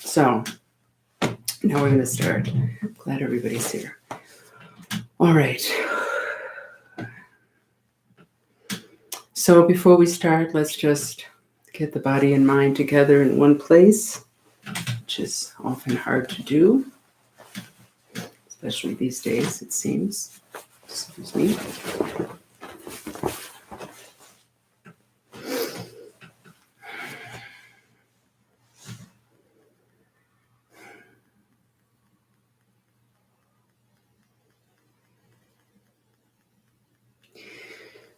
So now we're going to start. Glad everybody's here. All right. So before we start, let's just get the body and mind together in one place, which is often hard to do, especially these days, it seems. Excuse me.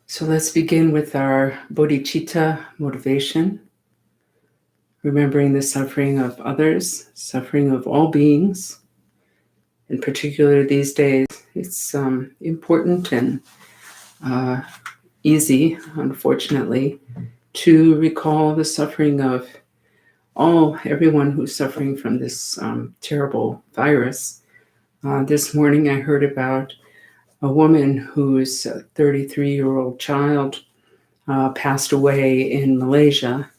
So let's begin with our Bodhicitta motivation, remembering the suffering of others, suffering of all beings. In particular, these days, it's important and easy, unfortunately, to recall the suffering of everyone who's suffering from this terrible virus. This morning, I heard about a woman whose 33-year-old child passed away in Malaysia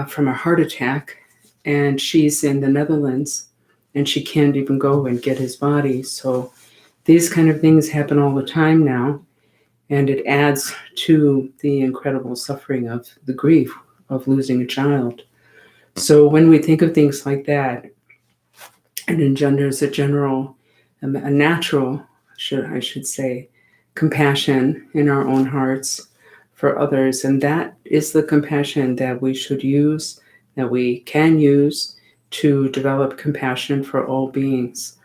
from a heart attack, and she's in the Netherlands, and she can't even go and get his body. So these kind of things happen all the time now, and it adds to the incredible suffering of the grief of losing a child. So when we think of things like that, it engenders a natural, I should say, compassion in our own hearts for others. And that is the compassion that we should use, that we can use to develop compassion for all beings.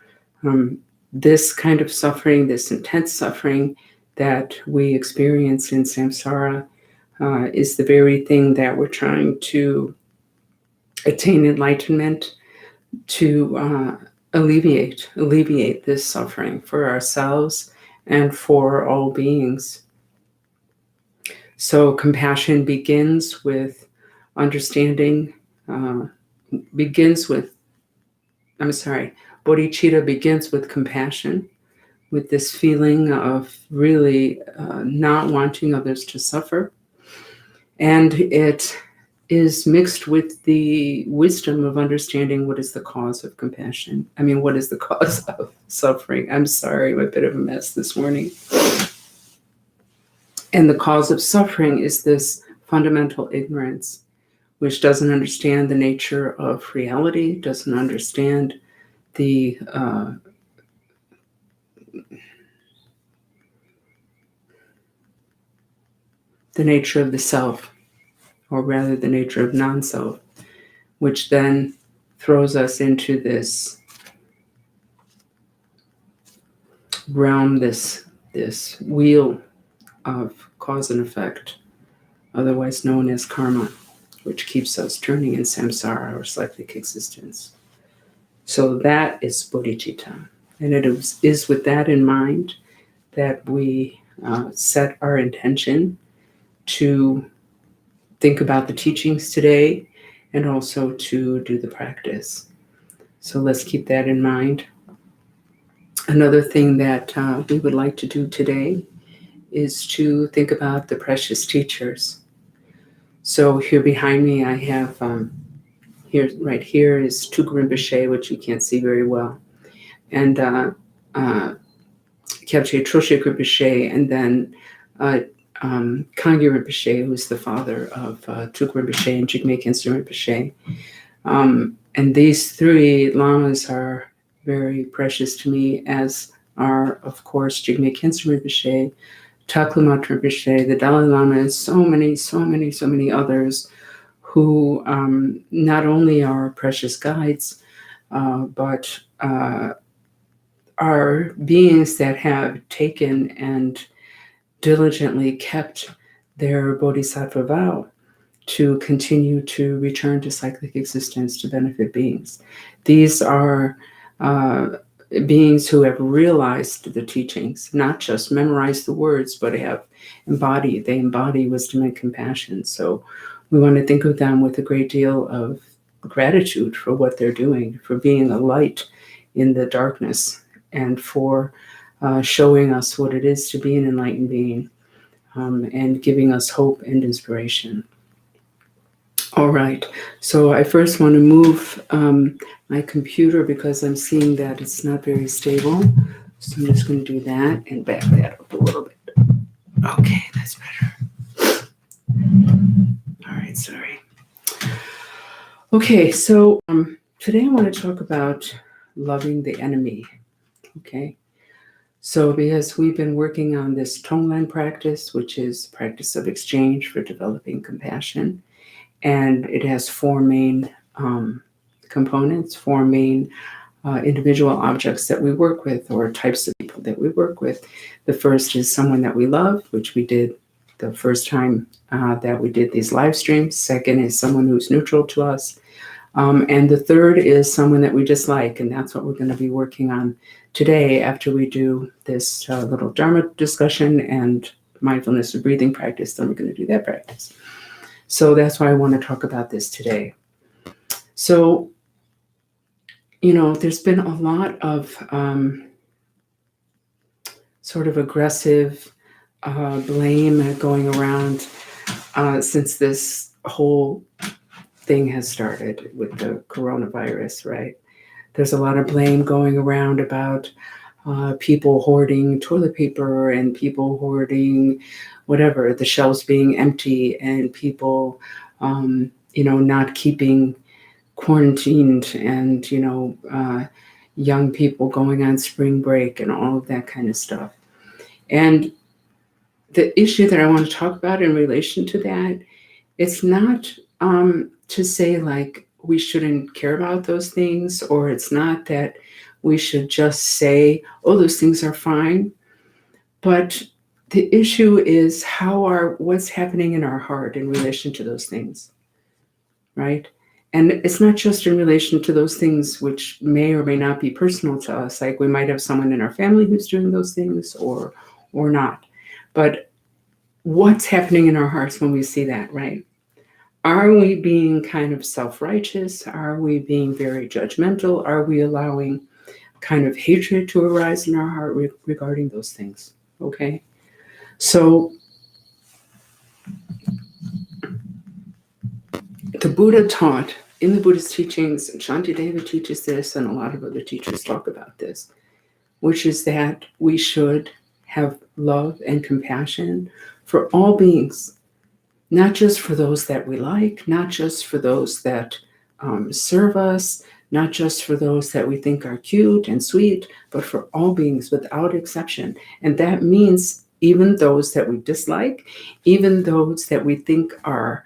This kind of suffering, this intense suffering that we experience in samsara is the very thing that we're trying to attain enlightenment, to alleviate this suffering for ourselves and for all beings. So compassion begins with understanding, bodhicitta begins with compassion, with this feeling of really not wanting others to suffer. And it is mixed with the wisdom of understanding what is the cause of compassion. What is the cause of suffering? I'm sorry, I'm a bit of a mess this morning. And the cause of suffering is this fundamental ignorance, which doesn't understand the nature of reality, doesn't understand the nature of the self, or rather the nature of non-self, which then throws us into this realm, this wheel of cause and effect, otherwise known as karma, which keeps us turning in samsara, or cyclic existence. So that is bodhicitta. And it is with that in mind that we set our intention to think about the teachings today and also to do the practice. So let's keep that in mind. Another thing that we would like to do today is to think about the precious teachers. So here behind me, I have, right here is Tonglen Rinpoche, which you can't see very well, and Kyabche Troshe Rinpoche, and then Kangye Rinpoche, who's the father of Tonglen Rinpoche and Jigme Khyentse Rinpoche. And these three lamas are very precious to me, as are, of course, Jigme Khyentse Rinpoche, Taklama Rinpoche, the Dalai Lama, and so many others who not only are precious guides, but are beings that have taken and diligently kept their bodhisattva vow to continue to return to cyclic existence to benefit beings. These are beings who have realized the teachings, not just memorized the words, but they embody wisdom and compassion. So we want to think of them with a great deal of gratitude for what they're doing, for being a light in the darkness, and for showing us what it is to be an enlightened being, and giving us hope and inspiration. All right. So I first want to move my computer because I'm seeing that it's not very stable. So I'm just going to do that and back that up a little bit. Okay, that's better. All right, sorry. Okay, so today I want to talk about loving the enemy. Okay. So because we've been working on this Tonglen practice, which is practice of exchange for developing compassion, and it has four main components, four main individual objects that we work with, or types of people that we work with. The first is someone that we love, which we did the first time that we did these live streams. Second is someone who's neutral to us. And the third is someone that we dislike, and that's what we're going to be working on today after we do this little Dharma discussion and mindfulness and breathing practice. Then we're going to do that practice. So that's why I want to talk about this today. So, there's been a lot of sort of aggressive blame going around since this whole thing has started with the coronavirus, right? There's a lot of blame going around about people hoarding toilet paper and people hoarding whatever, the shelves being empty, and people, not keeping quarantined, and, young people going on spring break and all of that kind of stuff. And the issue that I want to talk about in relation to that, it's not to say like we shouldn't care about those things, or it's not that we should just say, oh, those things are fine. But the issue is what's happening in our heart in relation to those things, right? And it's not just in relation to those things which may or may not be personal to us. Like we might have someone in our family who's doing those things or not. But what's happening in our hearts when we see that, right? Are we being kind of self-righteous? Are we being very judgmental? Are we allowing kind of hatred to arise in our heart regarding those things? Okay. So the Buddha taught in the Buddhist teachings, and Shantideva teaches this, and a lot of other teachers talk about this, which is that we should have love and compassion for all beings, not just for those that we like, not just for those that serve us, not just for those that we think are cute and sweet, but for all beings without exception. And that means even those that we dislike, even those that we think are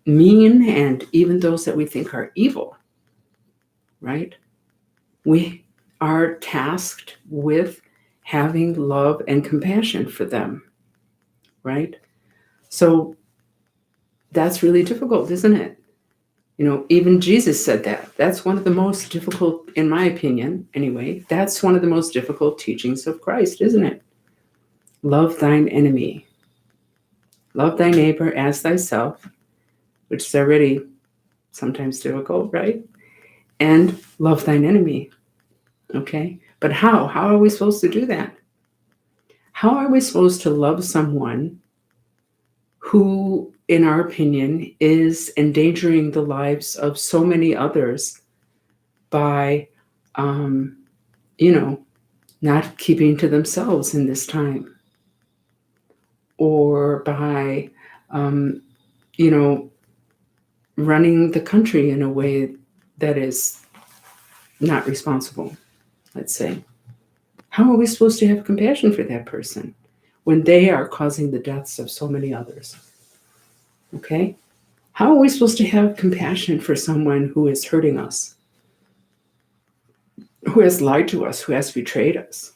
mean, and even those that we think are evil, right? We are tasked with having love and compassion for them, right? So that's really difficult, isn't it? Even Jesus said that. That's one of the most difficult, in my opinion, anyway, that's one of the most difficult teachings of Christ, isn't it? Love thine enemy. Love thy neighbor as thyself, which is already sometimes difficult, right? And love thine enemy. Okay? But how? How are we supposed to do that? How are we supposed to love someone who, in our opinion, is endangering the lives of so many others by, not keeping to themselves in this time, or by, running the country in a way that is not responsible, let's say? How are we supposed to have compassion for that person when they are causing the deaths of so many others? Okay? How are we supposed to have compassion for someone who is hurting us, who has lied to us, who has betrayed us?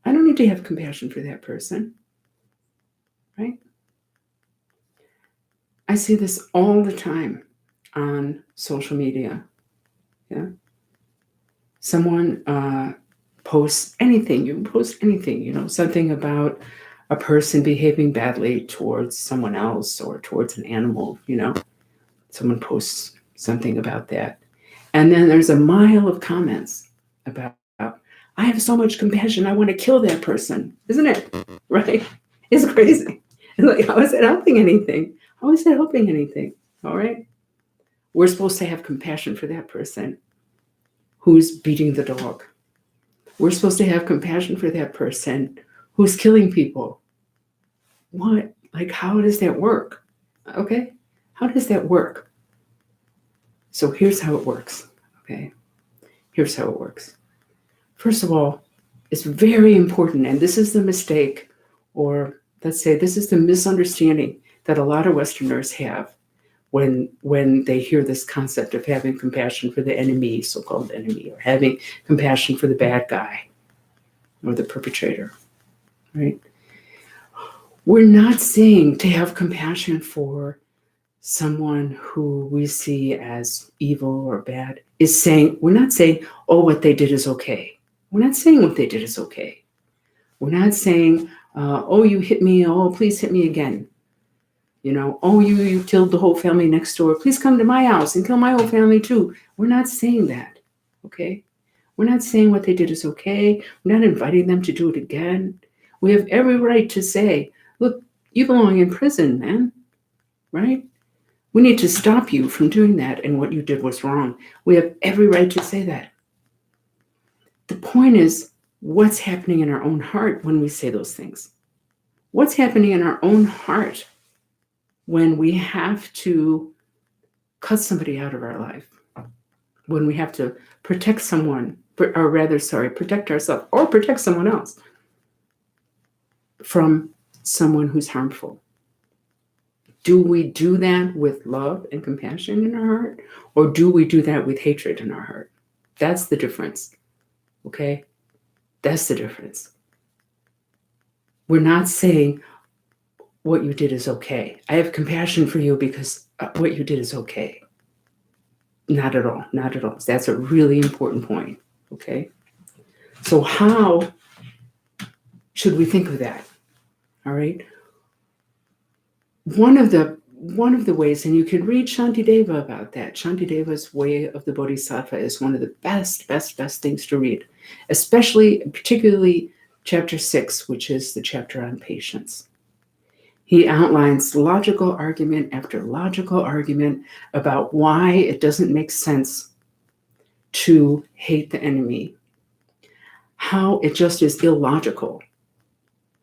I don't need to have compassion for that person, right? I see this all the time on social media. Yeah. Someone posts anything, you can post anything, something about a person behaving badly towards someone else or towards an animal, someone posts something about that. And then there's a mile of comments about, I have so much compassion, I want to kill that person. Isn't it? Right? It's crazy. It's like, how is it helping anything? How is it helping anything? All right? We're supposed to have compassion for that person who's beating the dog. We're supposed to have compassion for that person who's killing people. What? Like, how does that work? Okay? How does that work? So here's how it works. Okay? Here's how it works. First of all, it's very important, and this is the mistake, or let's say this is the misunderstanding that a lot of Westerners have when they hear this concept of having compassion for the enemy, so-called enemy, or having compassion for the bad guy or the perpetrator, right? We're not saying to have compassion for someone who we see as evil or bad. We're not saying, oh, what they did is okay. We're not saying what they did is okay. We're not saying, oh, you hit me, oh, please hit me again. Oh, you killed the whole family next door. Please come to my house and kill my whole family too. We're not saying that, okay? We're not saying what they did is okay. We're not inviting them to do it again. We have every right to say, look, you belong in prison, man, right? We need to stop you from doing that, and what you did was wrong. We have every right to say that. The point is, what's happening in our own heart when we say those things? What's happening in our own heart when we have to cut somebody out of our life? When we have to protect someone, protect ourselves or protect someone else from someone who's harmful. Do we do that with love and compassion in our heart, or do we do that with hatred in our heart? That's the difference, okay? That's the difference. We're not saying what you did is okay. I have compassion for you because what you did is okay. Not at all, not at all. That's a really important point, okay? So how should we think of that, all right? One of the ways, and you can read Shantideva about that. Shantideva's Way of the Bodhisattva is one of the best things to read, particularly chapter 6, which is the chapter on patience. He outlines logical argument after logical argument about why it doesn't make sense to hate the enemy, how it just is illogical,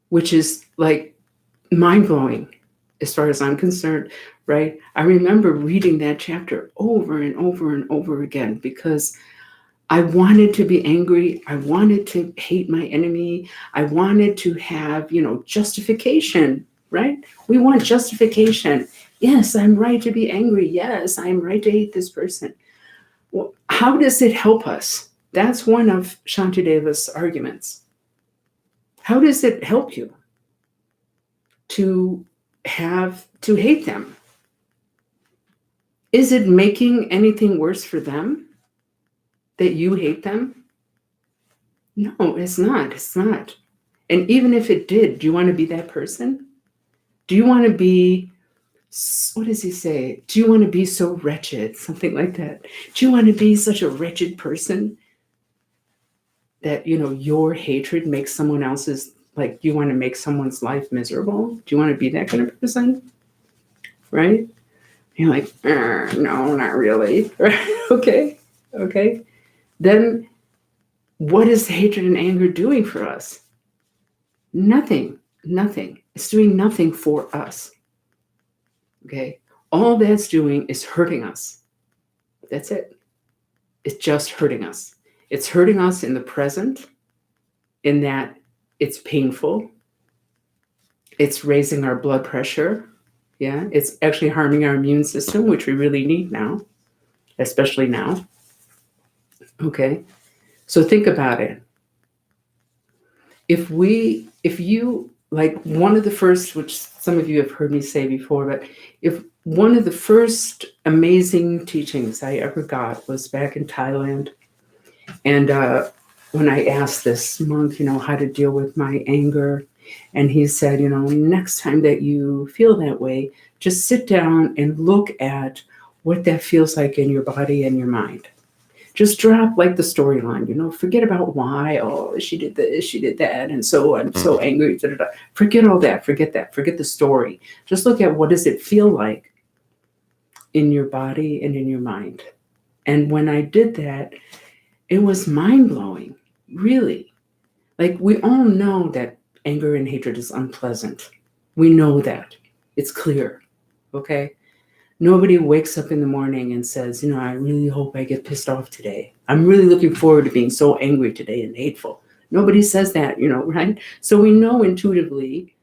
which is like mind-blowing as far as I'm concerned, right? I remember reading that chapter over and over and over again because I wanted to be angry. I wanted to hate my enemy. I wanted to have, justification, right? We want justification. Yes, I'm right to be angry. Yes, I'm right to hate this person. Well, how does it help us? That's one of Shantideva's arguments. How does it help you to hate them? Is it making anything worse for them that you hate them? No, it's not. It's not. And even if it did, do you want to be that person? Do you want to be, what does he say? Do you want to be so wretched? Something like that. Do you want to be such a wretched person that, your hatred makes someone else's, like you want to make someone's life miserable? Do you want to be that kind of person? Right? You're like, no, not really. Okay. Then what is hatred and anger doing for us? Nothing. It's doing nothing for us. Okay. All that's doing is hurting us. That's it. It's just hurting us. It's hurting us in the present, in that it's painful. It's raising our blood pressure. Yeah. It's actually harming our immune system, which we really need now, especially now. Okay. So think about it. If you, like one of the first, which some of you have heard me say before, but if one of the first amazing teachings I ever got was back in Thailand. And when I asked this monk, how to deal with my anger, and he said, next time that you feel that way, just sit down and look at what that feels like in your body and your mind. Just drop like the storyline, forget about why, she did this, she did that, and so I'm so angry. Forget all that, forget the story. Just look at what does it feel like in your body and in your mind. And when I did that, it was mind-blowing, really. Like, we all know that anger and hatred is unpleasant. We know that. It's clear, okay? Nobody wakes up in the morning and says, I really hope I get pissed off today. I'm really looking forward to being so angry today and hateful. Nobody says that, right? So we know intuitively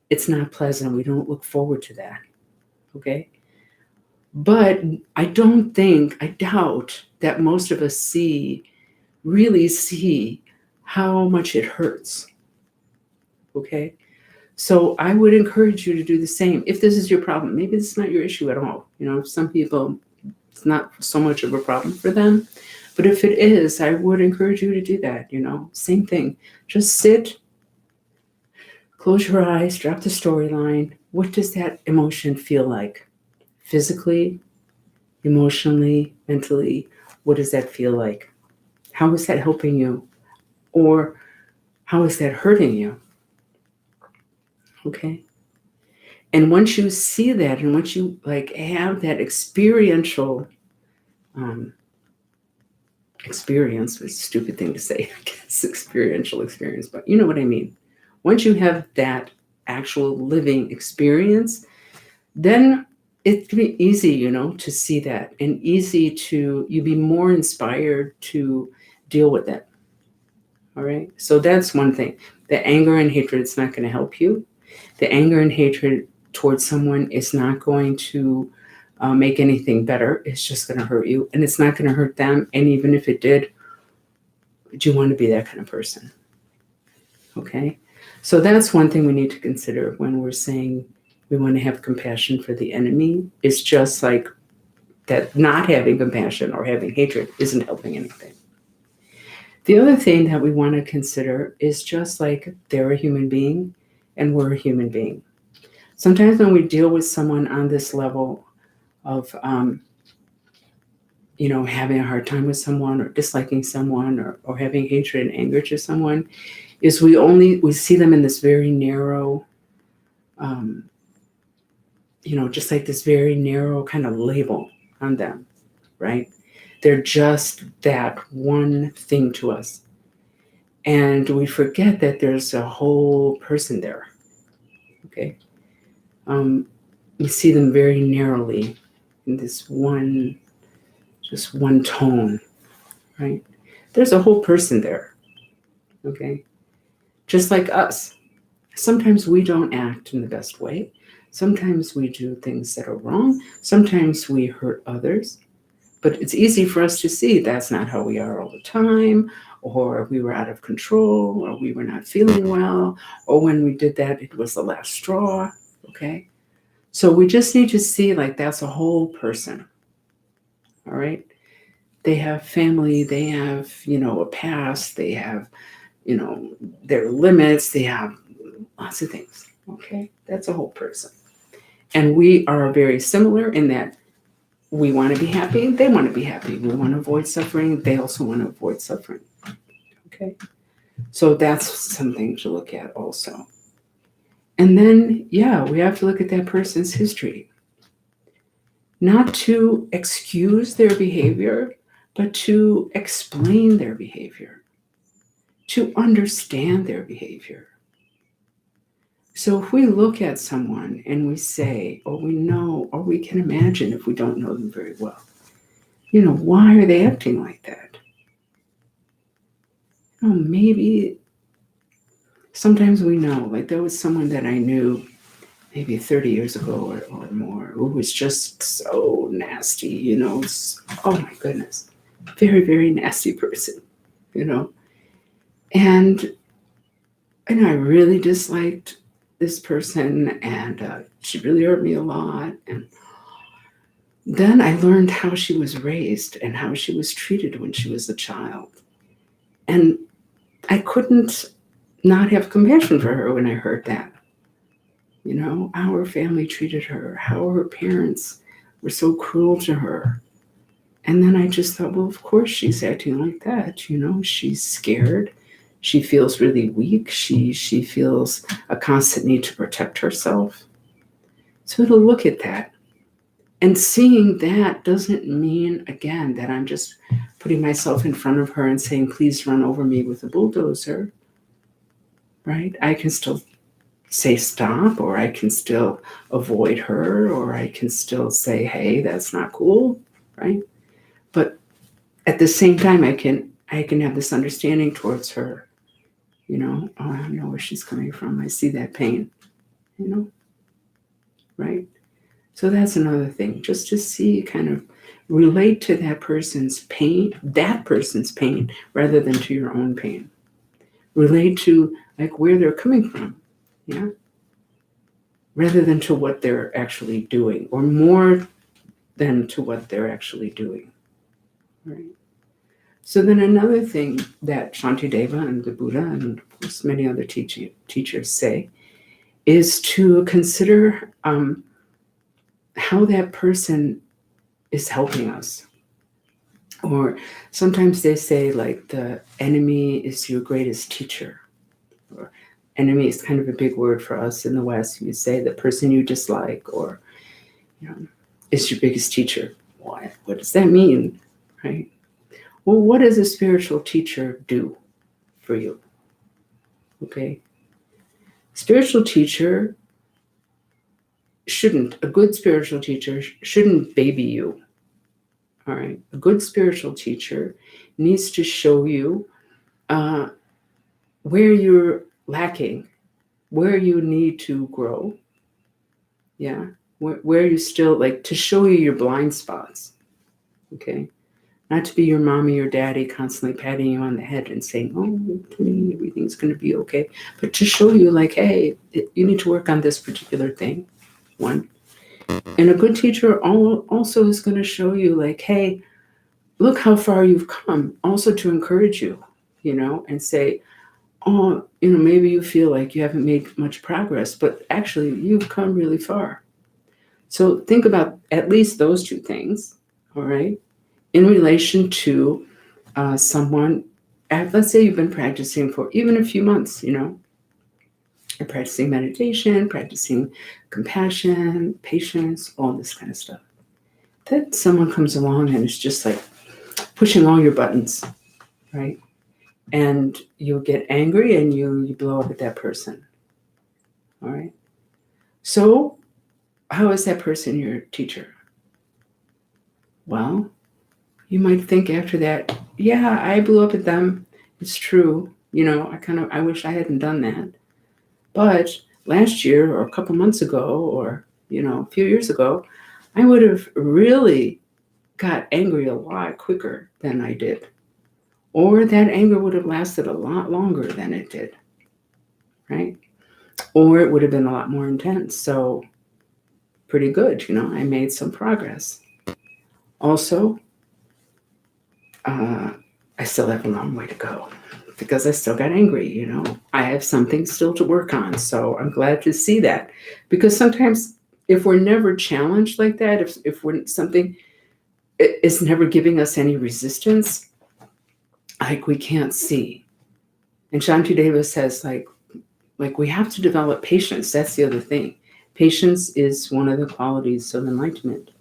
it's not pleasant. We don't look forward to that, okay? But I doubt that most of us really see how much it hurts, okay? So I would encourage you to do the same. If this is your problem, maybe this is not your issue at all. Some people, it's not so much of a problem for them. But if it is, I would encourage you to do that, Same thing. Just sit, close your eyes, drop the storyline. What does that emotion feel like? Physically, emotionally, mentally, what does that feel like? How is that helping you? Or how is that hurting you? Okay? And once you see that, and once you have that experiential experience, was a stupid thing to say, I guess, experiential experience, but you know what I mean. Once you have that actual living experience, then it can be easy, to see that, and you be more inspired to deal with it. All right. So that's one thing. The anger and hatred, it's not going to help you. The anger and hatred towards someone is not going to make anything better. It's just going to hurt you, and it's not going to hurt them. And even if it did, do you want to be that kind of person? Okay. So that's one thing we need to consider when we're saying we want to have compassion for the enemy. It's just like that not having compassion or having hatred isn't helping anything. The other thing that we want to consider is just like they're a human being and we're a human being. Sometimes when we deal with someone on this level of, having a hard time with someone or disliking someone or having hatred and anger to someone, is we see them in this very narrow, just like this very narrow kind of label on them, right? They're just that one thing to us. And we forget that there's a whole person there, okay? We see them very narrowly in this just one tone, right? There's a whole person there, okay? Just like us. Sometimes we don't act in the best way. Sometimes we do things that are wrong. Sometimes we hurt others. But it's easy for us to see that's not how we are all the time, or we were out of control, or we were not feeling well, or when we did that, it was the last straw, okay? So we just need to see that's a whole person, all right? They have family, they have, a past, they have, their limits, they have lots of things, okay? That's a whole person. And we are very similar in that we want to be happy, they want to be happy. We want to avoid suffering, they also want to avoid suffering, okay? So that's something to look at also. And then, we have to look at that person's history. Not to excuse their behavior, but to explain their behavior, to understand their behavior. So if we look at someone and we say, or we know, or we can imagine if we don't know them very well, why are they acting like that? Maybe sometimes we know, there was someone that I knew maybe 30 years ago or more who was just so nasty, oh my goodness, very, very nasty person, And I really disliked this person, and she really hurt me a lot. And then I learned how she was raised and how she was treated when she was a child. And I couldn't not have compassion for her when I heard that. How her family treated her, how her parents were so cruel to her. And then I just thought, well, of course she's acting like that. She's scared. She feels really weak. She feels a constant need to protect herself. So to look at that And seeing that doesn't mean, again, that I'm just putting myself in front of her and saying, please run over me with a bulldozer, right? I can still say stop, or I can still avoid her, or I can still say, hey, that's not cool, right? But at the same time, I can have this understanding towards her, oh, I know where she's coming from. I see that pain, right? So that's another thing, just to see, kind of relate to that person's pain, rather than to your own pain. Relate to like where they're coming from, yeah, rather than to what they're actually doing, or more than to what they're actually doing, right? So then another thing that Shantideva and the Buddha and of course many other teachers say is to consider how that person is helping us. Or sometimes they say like the enemy is your greatest teacher. Or enemy is kind of a big word for us in the West. You say the person you dislike, or is your biggest teacher. What does that mean, right? Well, what does a spiritual teacher do for you? Okay. A good spiritual teacher shouldn't baby you. All right. A good spiritual teacher needs to show you where you're lacking, where you need to grow. Yeah. Where you still, like, to show you your blind spots. Okay. Not to be your mommy or daddy constantly patting you on the head and saying, oh, to me, everything's going to be okay. But to show you, like, hey, you need to work on this particular thing. One. And a good teacher also is going to show you, like, hey, look how far you've come. Also to encourage you, and say, oh, maybe you feel like you haven't made much progress, but actually you've come really far. So think about at least those two things, all right, in relation to someone. Let's say you've been practicing for even a few months, you're practicing meditation, practicing compassion, patience, all this kind of stuff. Then someone comes along and is just like pushing all your buttons, right? And you get angry and you blow up at that person, all right? So how is that person your teacher? Well, you might think after that, yeah, I blew up at them. It's true. I wish I hadn't done that. But last year or a couple months ago or, a few years ago, I would have really got angry a lot quicker than I did. Or that anger would have lasted a lot longer than it did, right? Or it would have been a lot more intense. So pretty good, I made some progress. Also, I still have a long way to go because I still got angry, I have something still to work on. So I'm glad to see that, because sometimes if we're never challenged like that, if we're something is never giving us any resistance, like we can't see. And Shantideva says like we have to develop patience. That's the other thing. Patience is one of the qualities of enlightenment.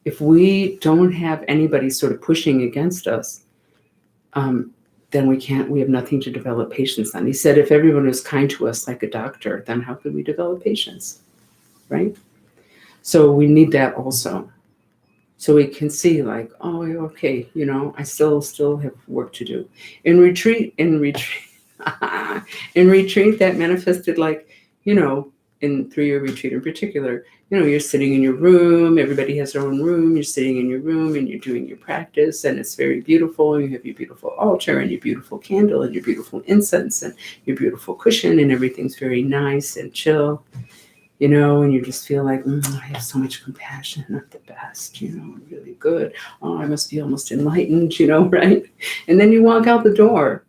If we don't have anybody sort of pushing against us, then we have nothing to develop patience on. He said, if everyone was kind to us like a doctor, then how could we develop patience, right? So we need that also. So we can see like, oh, okay, I still have work to do. In retreat, in retreat, that manifested like, in 3-year retreat in particular, you're sitting in your room, everybody has their own room, you're sitting in your room and you're doing your practice and it's very beautiful. You have your beautiful altar and your beautiful candle and your beautiful incense and your beautiful cushion and everything's very nice and chill, and you just feel like, I have so much compassion, I'm the best, really good. Oh, I must be almost enlightened, right? And then you walk out the door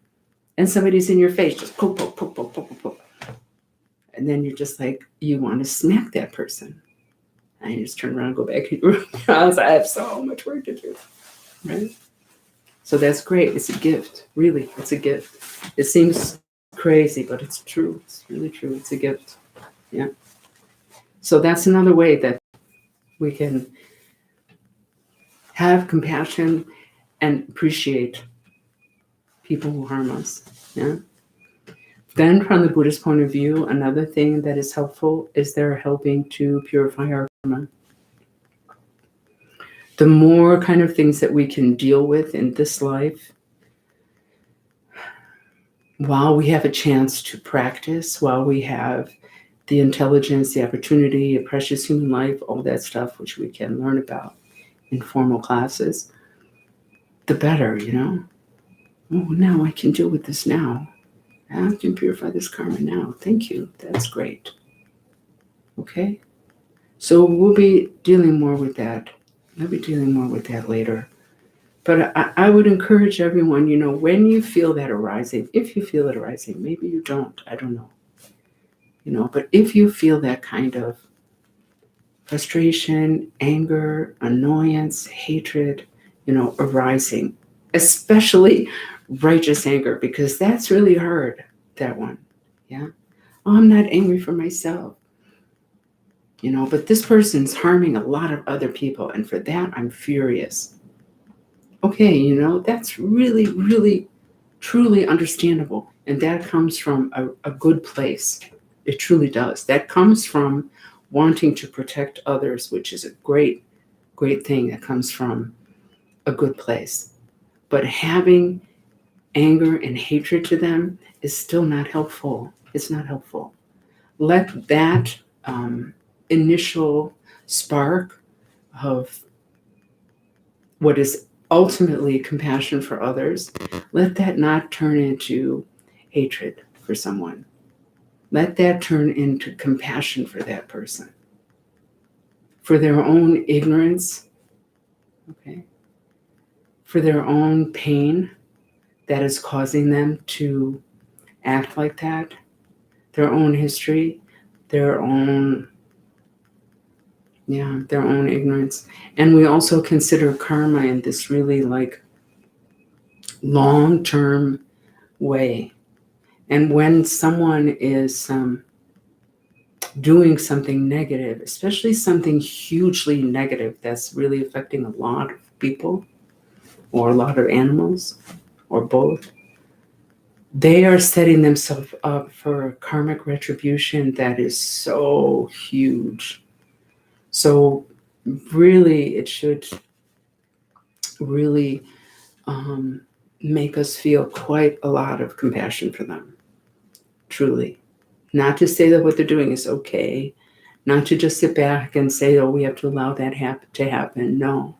and somebody's in your face, just poke, poke, poke, poke, poke, poke. And then you're just like, you want to smack that person. And you just turn around and go back in your room. I have so much work to do, right? So that's great. It's a gift. Really, it's a gift. It seems crazy, but it's true. It's really true. It's a gift. Yeah. So that's another way that we can have compassion and appreciate people who harm us. Yeah. Then from the Buddhist point of view, another thing that is helpful is they're helping to purify our karma. The more kind of things that we can deal with in this life, while we have a chance to practice, while we have the intelligence, the opportunity, a precious human life, all that stuff which we can learn about in formal classes, the better, Oh, now I can deal with this now. I can purify this karma now. Thank you. That's great. Okay? So we'll be dealing more with that. I'll be dealing more with that later. But I would encourage everyone, when you feel that arising, if you feel it arising, maybe you don't, I don't know. But if you feel that kind of frustration, anger, annoyance, hatred, arising, especially righteous anger, because that's really hard, that one. Yeah. Oh, I'm not angry for myself. But this person's harming a lot of other people, and for that, I'm furious. Okay, that's really, really, truly understandable. And that comes from a good place. It truly does. That comes from wanting to protect others, which is a great, great thing that comes from a good place. But having anger and hatred to them is still not helpful. It's not helpful. Let that initial spark of what is ultimately compassion for others, let that not turn into hatred for someone. Let that turn into compassion for that person, for their own ignorance, okay, for their own pain that is causing them to act like that, their own history, their own ignorance. And we also consider karma in this really long-term way. And when someone is doing something negative, especially something hugely negative that's really affecting a lot of people or a lot of animals or both, they are setting themselves up for karmic retribution that is so huge. So really, it should really make us feel quite a lot of compassion for them, truly. Not to say that what they're doing is okay, not to just sit back and say, oh, we have to allow that to happen. No.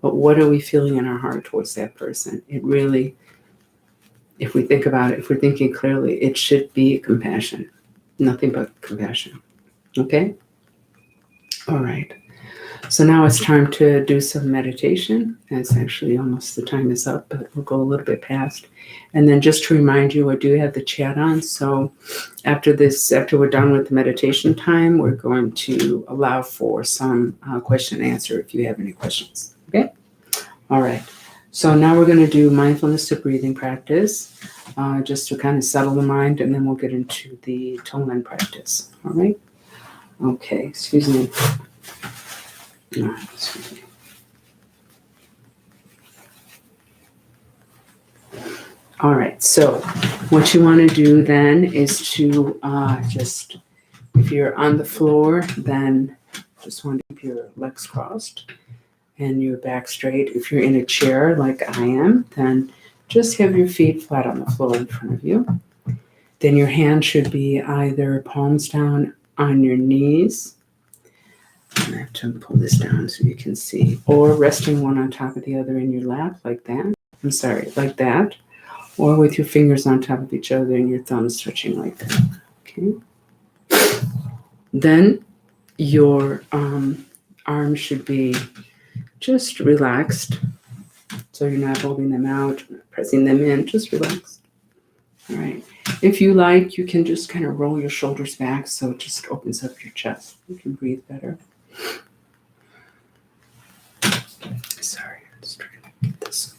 But what are we feeling in our heart towards that person? It really, if we think about it, if we're thinking clearly, it should be compassion. Nothing but compassion. Okay? All right. So now it's time to do some meditation. It's actually almost the time is up, but we'll go a little bit past. And then just to remind you, I do have the chat on. So after we're done with the meditation time, we're going to allow for some question and answer if you have any questions. Okay? All right. So now we're going to do mindfulness of breathing practice, just to kind of settle the mind, and then we'll get into the Tonglen practice. All right? Okay. Excuse me. Excuse me. All right, so what you want to do then is to just, if you're on the floor, then just want to keep your legs crossed and your back straight. If you're in a chair like I am, then just have your feet flat on the floor in front of you. Then your hands should be either palms down on your knees. I have to pull this down so you can see. Or resting one on top of the other in your lap, like that. Like that. Or with your fingers on top of each other and your thumbs touching like that. Okay. Then your arms should be just relaxed. So you're not holding them out, pressing them in, just relax. All right. If you like, you can just kind of roll your shoulders back so it just opens up your chest. You can breathe better. Sorry, I'm just trying to get this.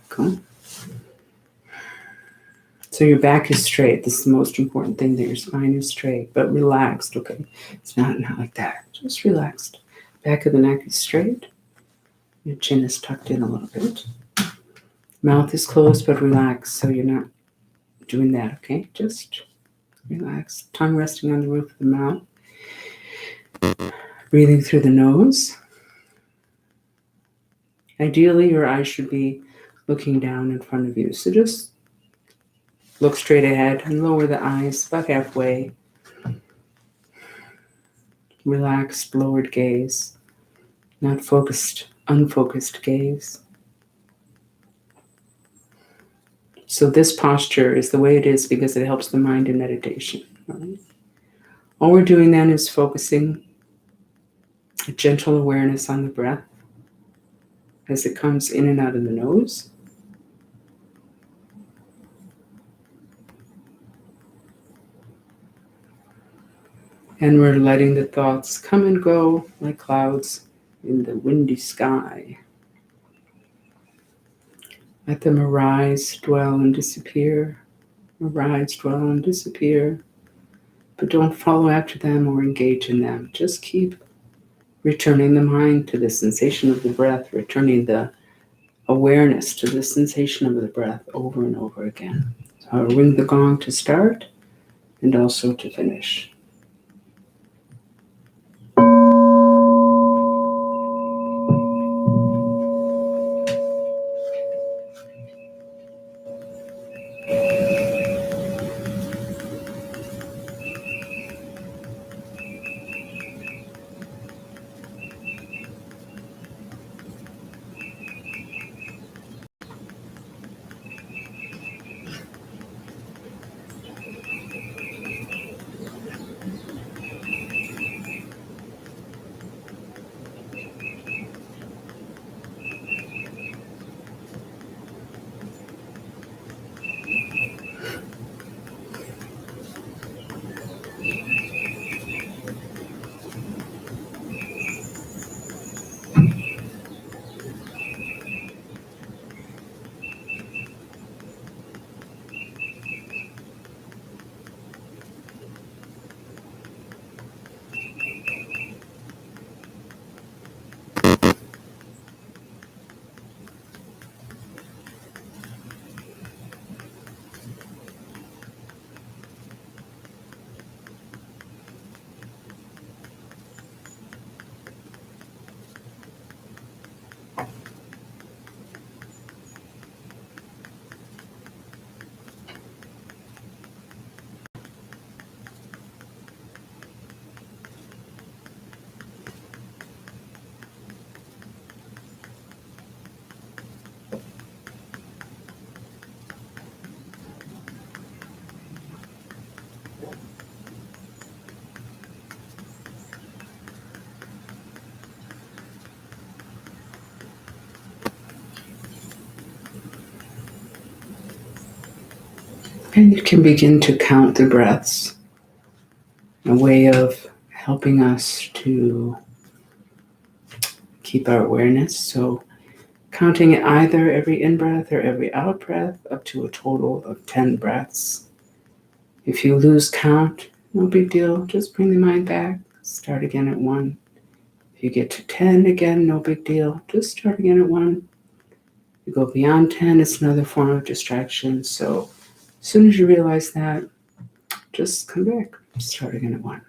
Cool. So your back is straight. This is the most important thing, that your spine is straight, but relaxed, okay? It's not like that. Just relaxed. Back of the neck is straight. Your chin is tucked in a little bit. Mouth is closed but relaxed, so you're not doing that, okay? Just relax. Tongue resting on the roof of the mouth. Breathing through the nose. Ideally, your eyes should be looking down in front of you. So just look straight ahead and lower the eyes about halfway. Relaxed, lowered gaze. Not focused, unfocused gaze. So this posture is the way it is because it helps the mind in meditation. Right? All we're doing then is focusing a gentle awareness on the breath as it comes in and out of the nose. And we're letting the thoughts come and go like clouds in the windy sky. Let them arise, dwell, and disappear. Arise, dwell, and disappear. But don't follow after them or engage in them. Just keep returning the mind to the sensation of the breath, returning the awareness to the sensation of the breath over and over again. So I'll ring the gong to start and also to finish. And you can begin to count the breaths, a way of helping us to keep our awareness. So counting it either every in-breath or every out-breath up to a total of 10 breaths. If you lose count, no big deal. Just bring the mind back. Start again at 1. If you get to 10 again, no big deal. Just start again at 1. You go beyond 10, it's another form of distraction. So as soon as you realize that, just come back. Start again at 1.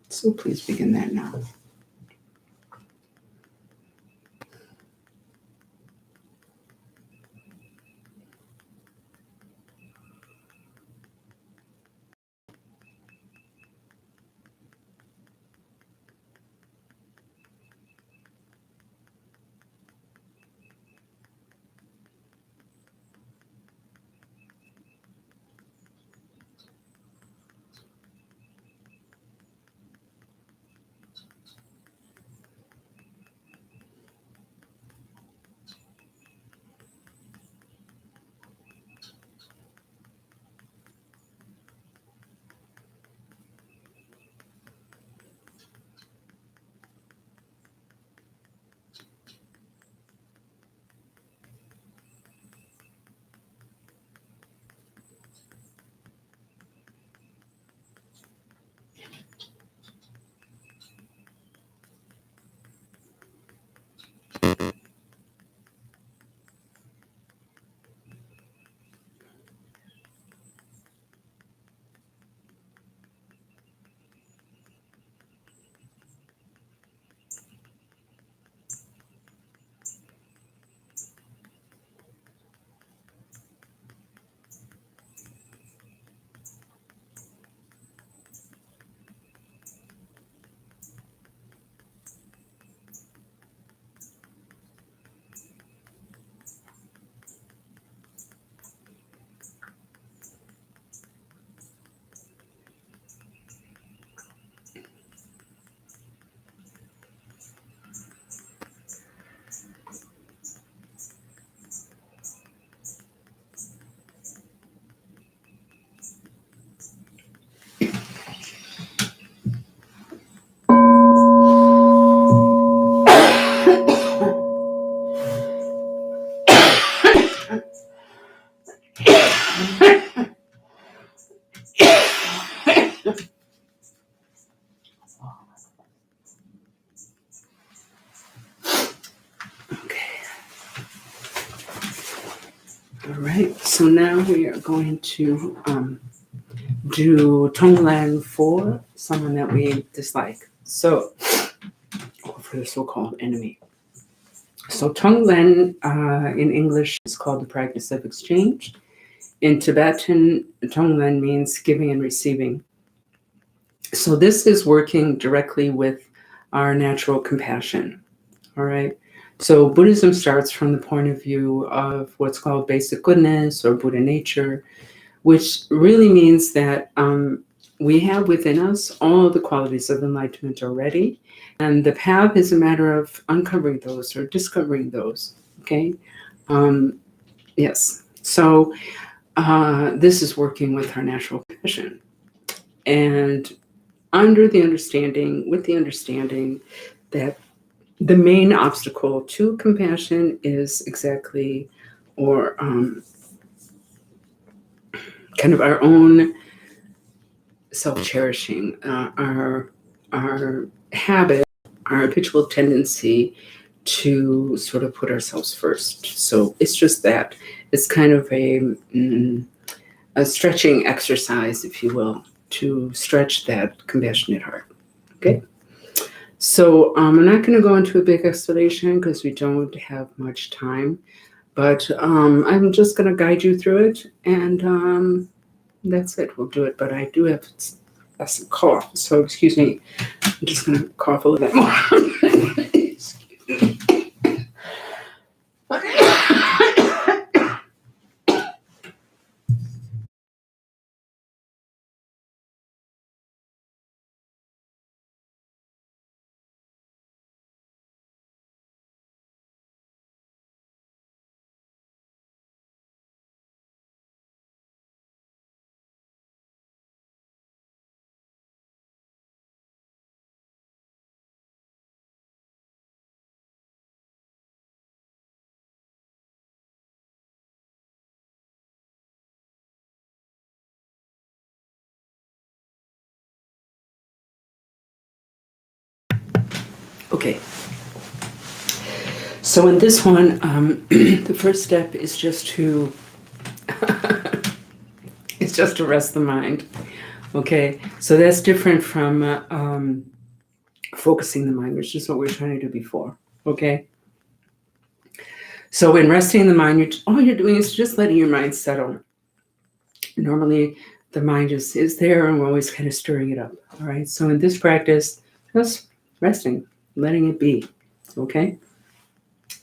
So please begin that now. All right, so now we are going to do Tonglen for someone that we dislike. So, for the so-called enemy. So Tonglen in English is called the practice of exchange. In Tibetan, Tonglen means giving and receiving. So this is working directly with our natural compassion. All right. So Buddhism starts from the point of view of what's called basic goodness or Buddha nature, which really means that we have within us all of the qualities of enlightenment already. And the path is a matter of uncovering those or discovering those. Okay. Yes. So this is working with our natural compassion. And with the understanding that the main obstacle to compassion is exactly, or kind of our own self-cherishing, our habit, our habitual tendency to sort of put ourselves first. So it's just that. It's kind of a stretching exercise, if you will, to stretch that compassionate heart. Okay? So I'm not going to go into a big explanation because we don't have much time, but I'm just going to guide you through it, and that's it. We'll do it. But I do have some cough, so excuse me. I'm just going to cough a little bit more. Okay. So in this one, the first step is just to rest the mind. Okay, so that's different from focusing the mind, which is what we were trying to do before. Okay. So in resting the mind, all you're doing is just letting your mind settle. Normally, the mind is there, and we're always kind of stirring it up. All right. So in this practice, just resting, letting it be. Okay.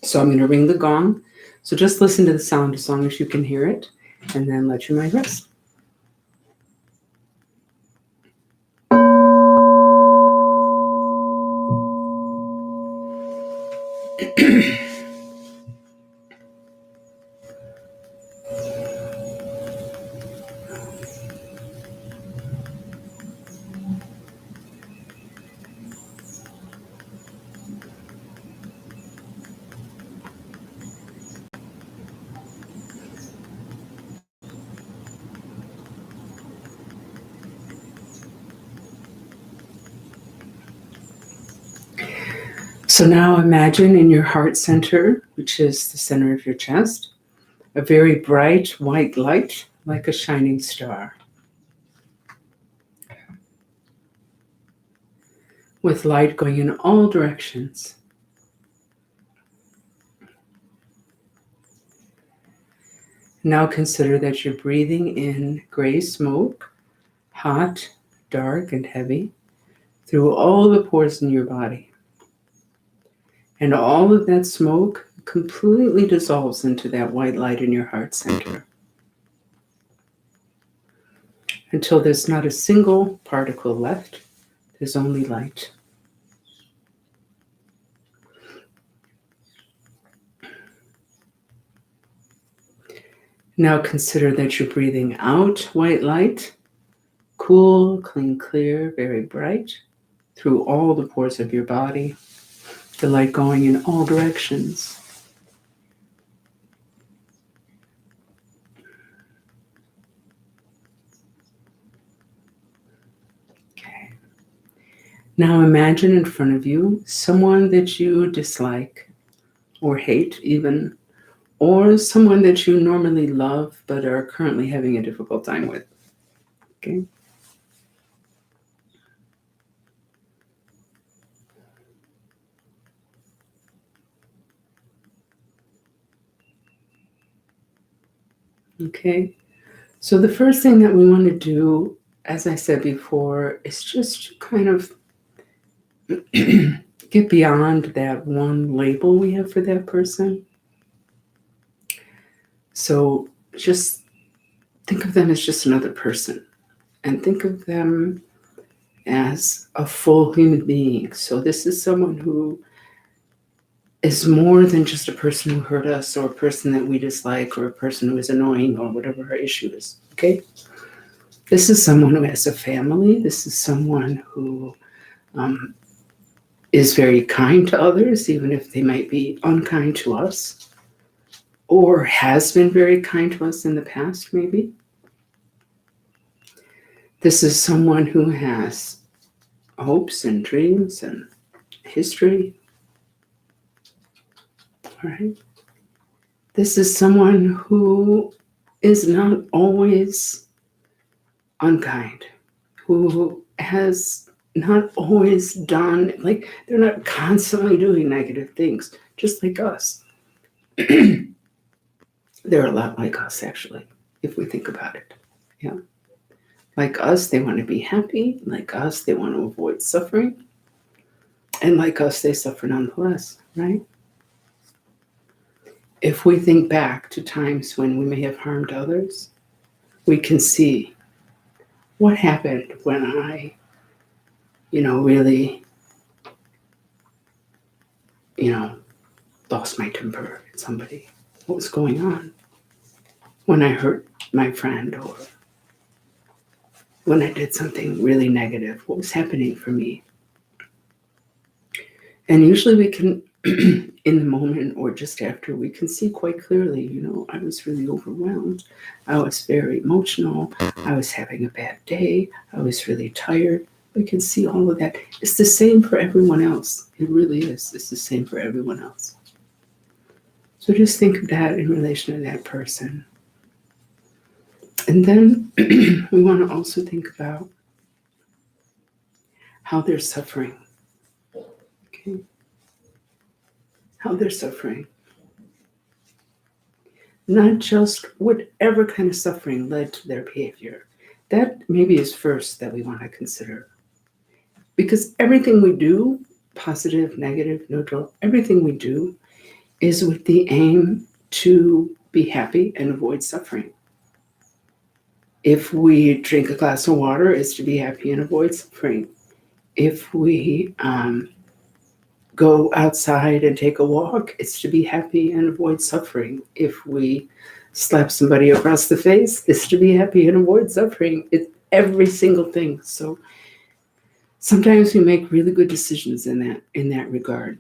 So I'm going to ring the gong. So just listen to the sound as long as you can hear it, and then let your mind rest. So now imagine in your heart center, which is the center of your chest, a very bright white light, like a shining star, with light going in all directions. Now consider that you're breathing in gray smoke, hot, dark, and heavy, through all the pores in your body. And all of that smoke completely dissolves into that white light in your heart center, until there's not a single particle left. There's only light. Now consider that you're breathing out white light, cool, clean, clear, very bright, through all the pores of your body, the light going in all directions. Okay. Now imagine in front of you someone that you dislike or hate even, or someone that you normally love but are currently having a difficult time with. Okay. Okay. So the first thing that we want to do, as I said before, is just kind of get beyond that one label we have for that person. So just think of them as just another person, and think of them as a full human being. So this is someone who is more than just a person who hurt us, or a person that we dislike, or a person who is annoying, or whatever her issue is. Okay? This is someone who has a family. This is someone who is very kind to others, even if they might be unkind to us, or has been very kind to us in the past, maybe. This is someone who has hopes and dreams and history. All right. This is someone who is not always unkind, who has not always done, like, they're not constantly doing negative things, just like us. They're a lot like us, actually, if we think about it. Yeah. Like us, they want to be happy. Like us, they want to avoid suffering. And like us, they suffer nonetheless, right? If we think back to times when we may have harmed others, we can see what happened when I, really, lost my temper at somebody. What was going on? When I hurt my friend, or when I did something really negative, what was happening for me? And usually we can, in the moment or just after, we can see quite clearly, I was really overwhelmed. I was very emotional. I was having a bad day. I was really tired. We can see all of that. It's the same for everyone else. It really is. It's the same for everyone else. So just think of that in relation to that person. And then we want to also think about how they're suffering. Okay? How they're suffering. Not just whatever kind of suffering led to their behavior. That maybe is first that we want to consider. Because everything we do, positive, negative, neutral, everything we do is with the aim to be happy and avoid suffering. If we drink a glass of water, it's to be happy and avoid suffering. If we go outside and take a walk, it's to be happy and avoid suffering. If we slap somebody across the face, it's to be happy and avoid suffering. It's every single thing. So sometimes we make really good decisions in that regard.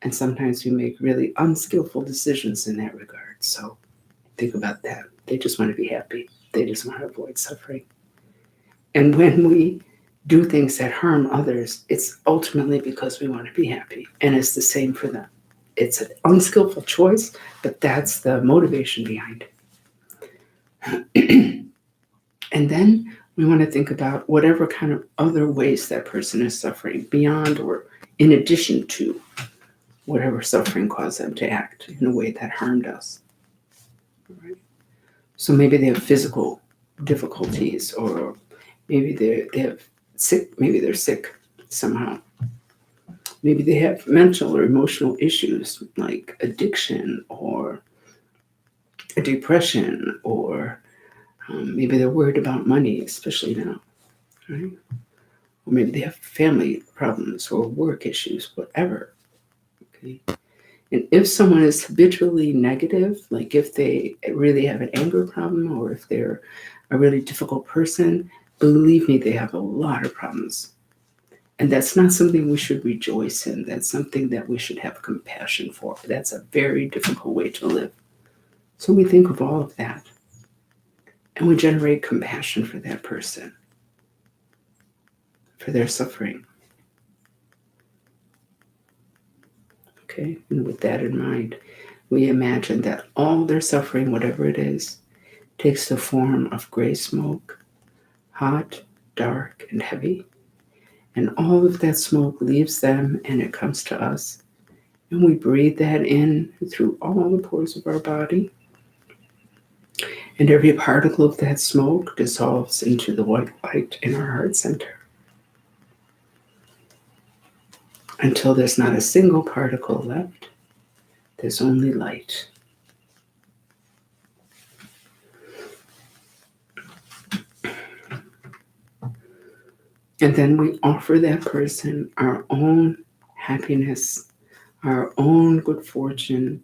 And sometimes we make really unskillful decisions in that regard. So think about that. They just want to be happy. They just want to avoid suffering. And when we do things that harm others, it's ultimately because we want to be happy. And it's the same for them. It's an unskillful choice, but that's the motivation behind it. And then we want to think about whatever kind of other ways that person is suffering beyond or in addition to whatever suffering caused them to act in a way that harmed us. Right? So maybe they have physical difficulties, or maybe they're sick. Maybe they're sick somehow. Maybe they have mental or emotional issues like addiction or depression, or maybe they're worried about money, especially now, right? Or maybe they have family problems or work issues, whatever. Okay. And if someone is habitually negative, like if they really have an anger problem, or if they're a really difficult person, believe me, they have a lot of problems. And that's not something we should rejoice in. That's something that we should have compassion for. That's a very difficult way to live. So we think of all of that, and we generate compassion for that person, for their suffering. Okay, and with that in mind, we imagine that all their suffering, whatever it is, takes the form of gray smoke, hot, dark, and heavy. And all of that smoke leaves them and it comes to us. And we breathe that in through all the pores of our body. And every particle of that smoke dissolves into the white light in our heart center, until there's not a single particle left. There's only light. And then we offer that person our own happiness, our own good fortune,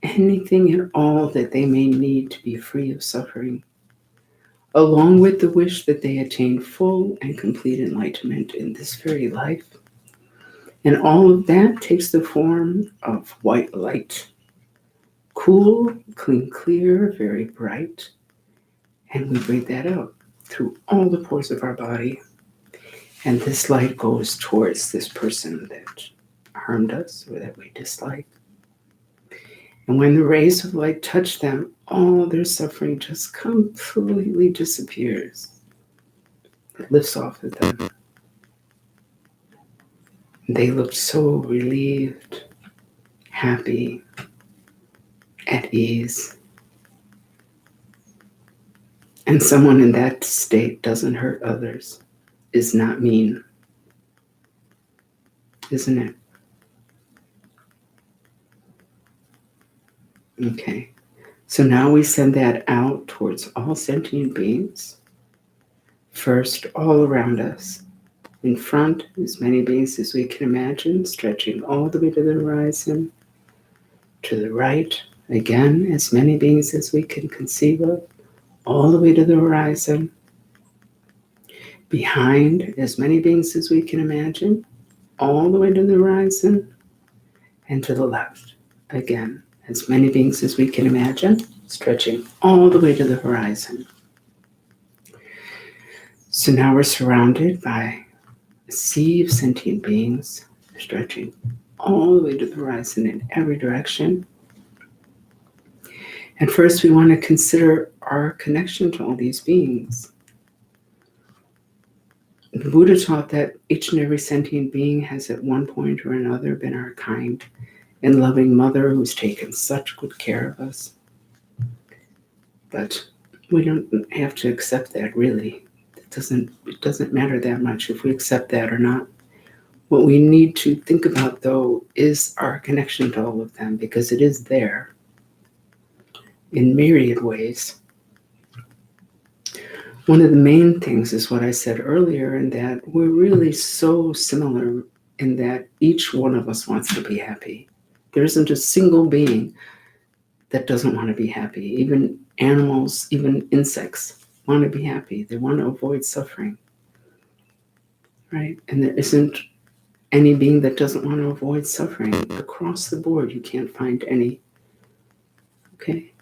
anything at all that they may need to be free of suffering, along with the wish that they attain full and complete enlightenment in this very life. And all of that takes the form of white light, cool, clean, clear, very bright. And we breathe that out through all the pores of our body. And this light goes towards this person that harmed us or that we dislike. And when the rays of light touch them, all their suffering just completely disappears. It lifts off of them. They look so relieved, happy, at ease. And someone in that state doesn't hurt others, is not mean, isn't it? Okay, so now we send that out towards all sentient beings. First, all around us. In front, as many beings as we can imagine, stretching all the way to the horizon. To the right, again, as many beings as we can conceive of, all the way to the horizon. Behind, as many beings as we can imagine, all the way to the horizon. And to the left, again, as many beings as we can imagine, stretching all the way to the horizon. So now we're surrounded by a sea of sentient beings, stretching all the way to the horizon in every direction. And first we want to consider our connection to all these beings. The Buddha taught that each and every sentient being has at one point or another been our kind and loving mother who's taken such good care of us. But we don't have to accept that, really. It doesn't matter that much if we accept that or not. What we need to think about, though, is our connection to all of them, because it is there in myriad ways. One of the main things is what I said earlier, in that we're really so similar in that each one of us wants to be happy. There isn't a single being that doesn't want to be happy. Even animals, even insects want to be happy. They want to avoid suffering, right? And there isn't any being that doesn't want to avoid suffering. Across the board, you can't find any. Okay?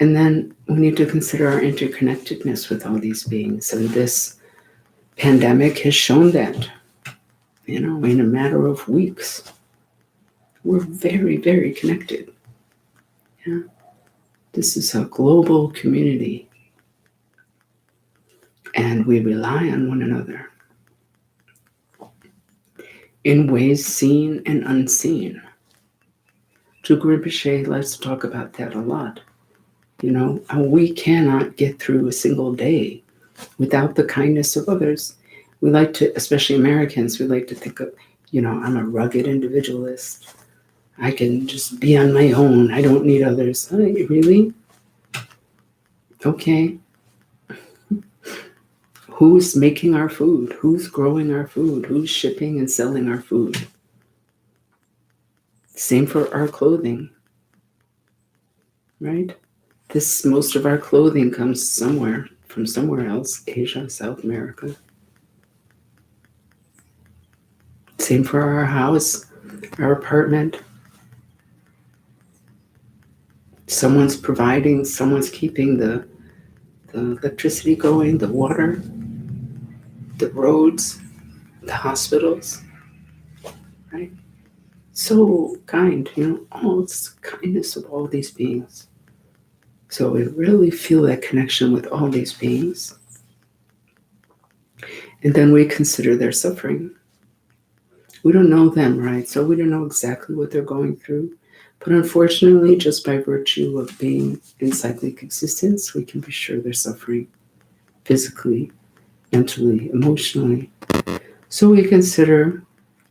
And then we need to consider our interconnectedness with all these beings. And this pandemic has shown that, in a matter of weeks. We're very, very connected. Yeah? This is a global community. And we rely on one another in ways seen and unseen. Juke Rinpoche likes to talk about that a lot. We cannot get through a single day without the kindness of others. We like to, especially Americans, we like to think of, I'm a rugged individualist. I can just be on my own. I don't need others. Really? Okay. Who's making our food? Who's growing our food? Who's shipping and selling our food? Same for our clothing, right? Most of our clothing comes from somewhere else, Asia, South America. Same for our house, our apartment. Someone's providing, someone's keeping the electricity going, the water, the roads, the hospitals, right? so kind, all this kindness of all these beings. So we really feel that connection with all these beings. And then we consider their suffering. We don't know them, right? So we don't know exactly what they're going through. But unfortunately, just by virtue of being in cyclic existence, we can be sure they're suffering physically, mentally, emotionally. So we consider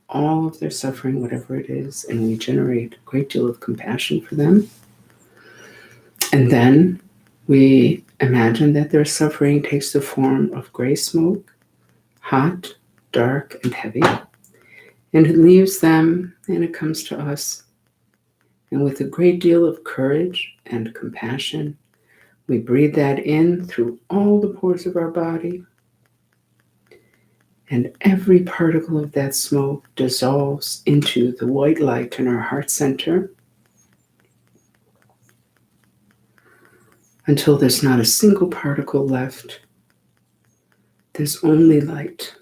all of their suffering, whatever it is, and we generate a great deal of compassion for them. And then we imagine that their suffering takes the form of gray smoke, hot, dark, and heavy. And it leaves them and it comes to us. And with a great deal of courage and compassion, we breathe that in through all the pores of our body. And every particle of that smoke dissolves into the white light in our heart center until there's not a single particle left. There's only light.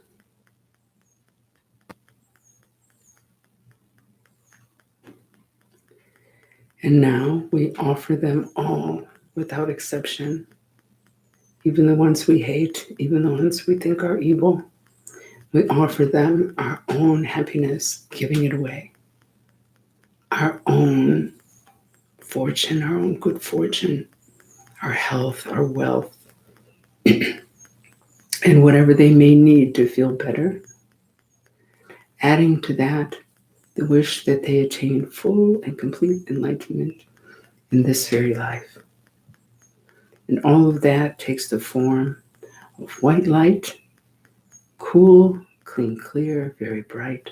And now we offer them all without exception, even the ones we hate, even the ones we think are evil. We offer them our own happiness, giving it away, our own fortune, our own good fortune, our health, our wealth, and whatever they may need to feel better. Adding to that, the wish that they attain full and complete enlightenment in this very life. And all of that takes the form of white light, cool, clean, clear, very bright.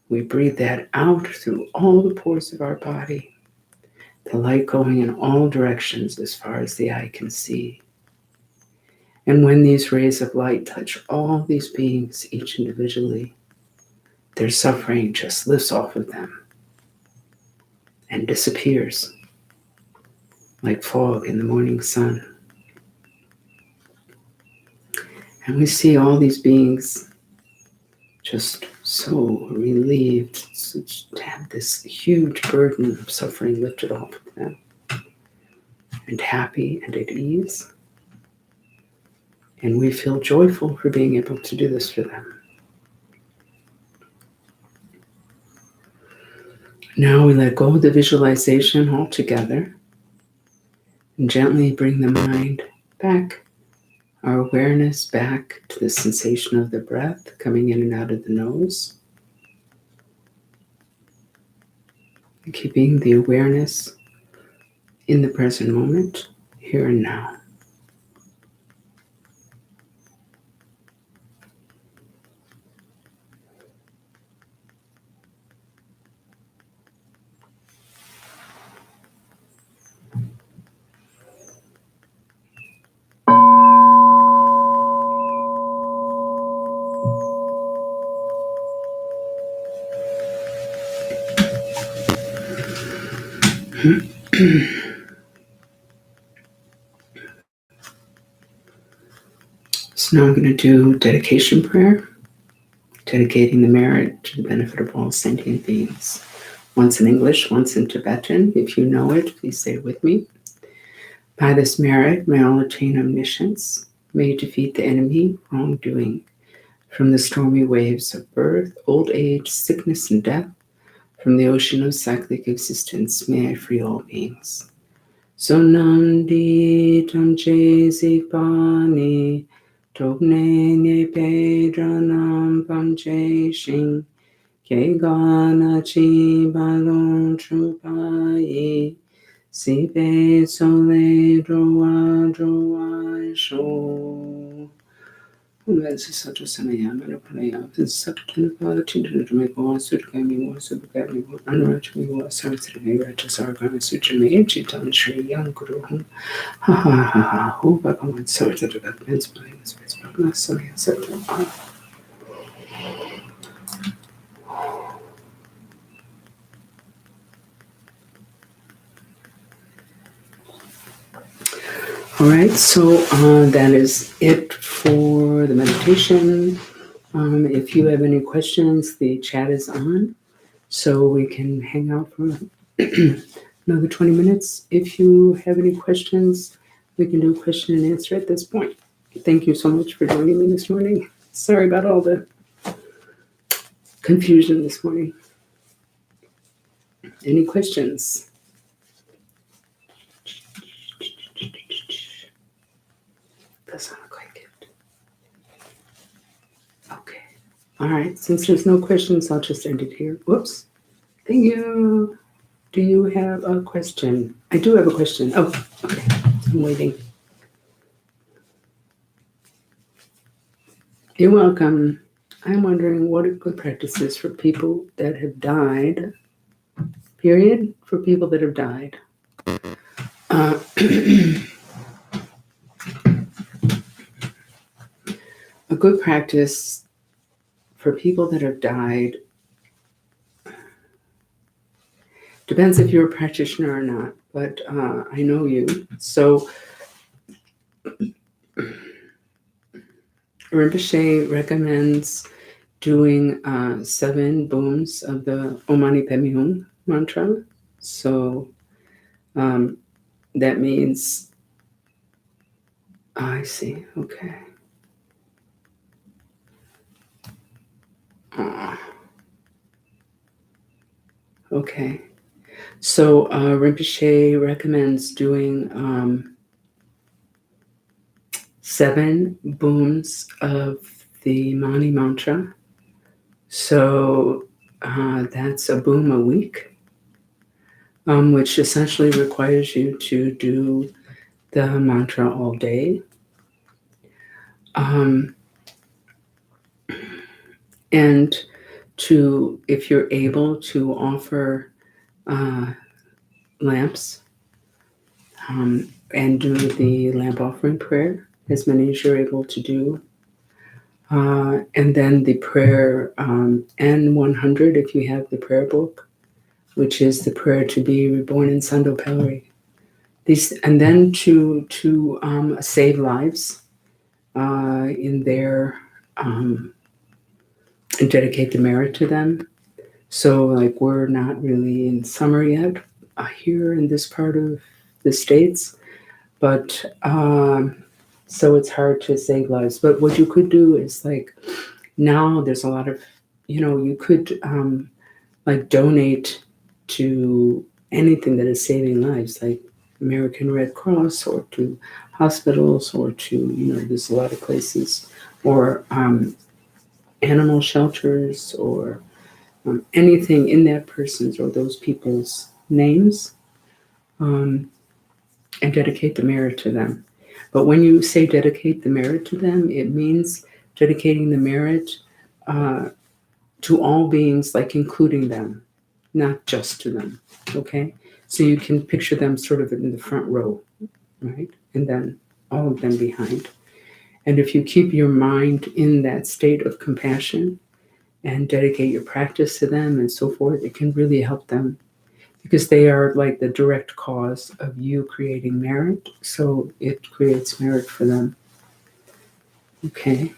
We breathe that out through all the pores of our body, the light going in all directions as far as the eye can see. And when these rays of light touch all these beings, each individually, their suffering just lifts off of them and disappears like fog in the morning sun. And we see all these beings just so relieved to have this huge burden of suffering lifted off of them, and happy and at ease. And we feel joyful for being able to do this for them. Now we let go of the visualization altogether and gently bring the mind back, our awareness back to the sensation of the breath coming in and out of the nose. And keeping the awareness in the present moment, here and now. So now I'm going to do dedication prayer, dedicating the merit to the benefit of all sentient beings. Once in English, once in Tibetan. If you know it, please say it with me. By this merit, may all attain omniscience, may defeat the enemy, wrongdoing. From the stormy waves of birth, old age, sickness, and death, from the ocean of cyclic existence, may I free all beings. Sonam tam zipani, togne ne pedranam pam shing, ke gana chi balon trupai, si pe sole droa sho. This is such a sanayam and a pranayam. This is such a palatine to make one suitcami was to get me one unrich me was service me righteous argana sutra me chitan shri young guru. Ha ha ha ha. Who back on so to that men's playing this face, but not so he said. All right, so that is it for the meditation. If you have any questions, the chat is on. so we can hang out for another 20 minutes. If you have any questions, we can do a question and answer at this point. Thank you so much for joining me this morning. Sorry about all the confusion this morning. Any questions? Doesn't look like it. Okay. All right. Since there's no questions, I'll just end it here. Whoops. Thank you. Do you have a question? I do have a question. Oh, okay. I'm waiting. You're welcome. I'm wondering what are good practices for people that have died, period, for people that have died. A good practice for people that have died depends if you're a practitioner or not, but I know you. So Rinpoche recommends doing 7 booms of the Om Mani Padme Hum mantra. So that means, I see, okay. Okay. So Rinpoche recommends doing 7 booms of the Mani mantra. So that's a boom a week, which essentially requires you to do the mantra all day. And to, if you're able to offer lamps and do the lamp offering prayer, as many as you're able to do. And then the prayer N100, if you have the prayer book, which is the prayer to be reborn in Sando Pelleri. And then to save lives in their, and dedicate the merit to them. So like we're not really in summer yet here in this part of the States, but so it's hard to save lives. But what you could do is like now there's a lot of, you could like donate to anything that is saving lives, like American Red Cross or to hospitals or to, there's a lot of places, or animal shelters or anything in that person's or those people's names, and dedicate the merit to them. But when you say dedicate the merit to them, it means dedicating the merit to all beings, like including them, not just to them, okay? So you can picture them sort of in the front row, right? And then all of them behind. And if you keep your mind in that state of compassion and dedicate your practice to them and so forth, it can really help them, because they are like the direct cause of you creating merit. So it creates merit for them. Okay.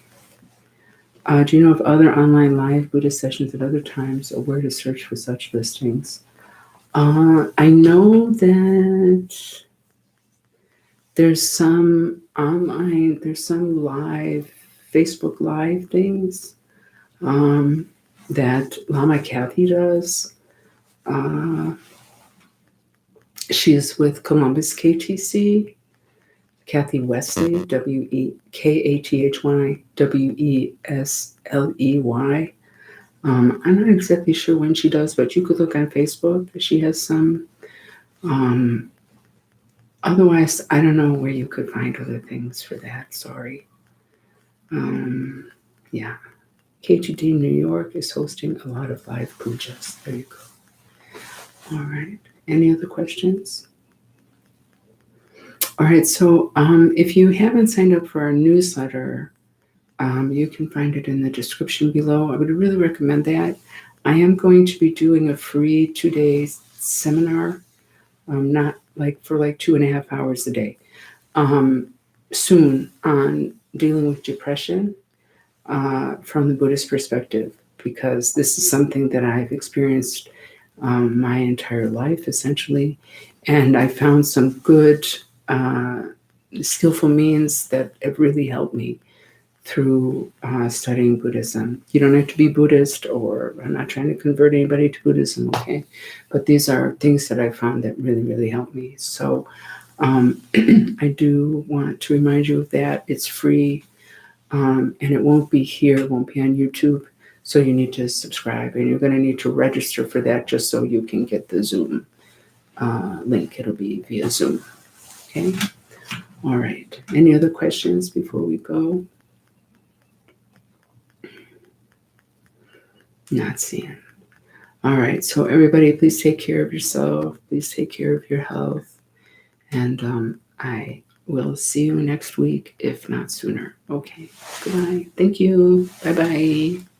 Do you know of other online live Buddhist sessions at other times, or where to search for such listings? I know that there's some online, there's some live, Facebook live things that Lama Kathy does. She is with Columbus KTC, Kathy Wesley, Wekathy Wesley. I'm not exactly sure when she does, but you could look on Facebook. She has some. Otherwise, I don't know where you could find other things for that. Sorry. Yeah. KTD New York is hosting a lot of live pujas. There you go. All right. Any other questions? All right. So if you haven't signed up for our newsletter, you can find it in the description below. I would really recommend that. I am going to be doing a free 2-day seminar, not like for like 2.5 hours a day, soon, on dealing with depression from the Buddhist perspective, because this is something that I've experienced my entire life, essentially. And I found some good, skillful means that have really helped me through studying Buddhism. You don't have to be Buddhist, or I'm not trying to convert anybody to Buddhism, okay? But these are things that I found that really, really helped me. So I do want to remind you of that. It's free, and it won't be here, it won't be on YouTube. So you need to subscribe, and you're going to need to register for that just so you can get the Zoom link. It'll be via Zoom. Okay? All right. Any other questions before we go? Not seeing. All right. So everybody, please take care of yourself. Please take care of your health. And I will see you next week, if not sooner. Okay. Goodbye. Thank you. Bye-bye.